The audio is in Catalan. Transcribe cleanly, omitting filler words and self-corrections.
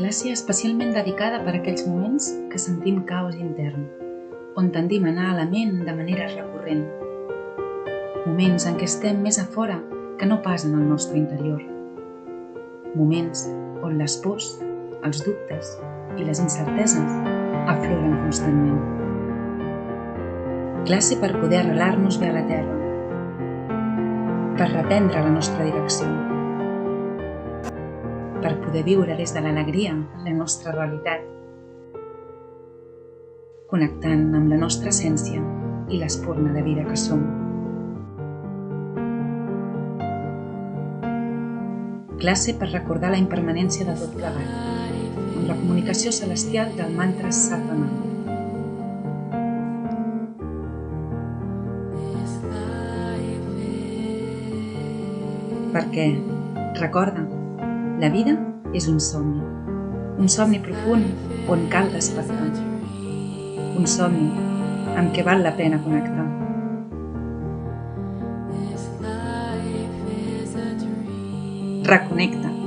Classe especialment dedicada per a aquells moments que sentim caos intern, on tendim a anar a la ment de manera recurrent. Moments en què estem més a fora que no pas en el nostre interior. Moments on les pors, els dubtes i les incerteses afloren constantment. Classe per poder arrelar-nos bé a la terra, per reprendre la nostra direcció, per poder viure des de l'alegria la nostra realitat, connectant amb la nostra essència i l'espurna de vida que som. Classe per recordar la impermanència de tot plegat, amb la comunicació celestial del mantra Satnam. Perquè, recorda, la vida és un somni profund on cal despertar, un somni amb què val la pena connectar. Reconnecta.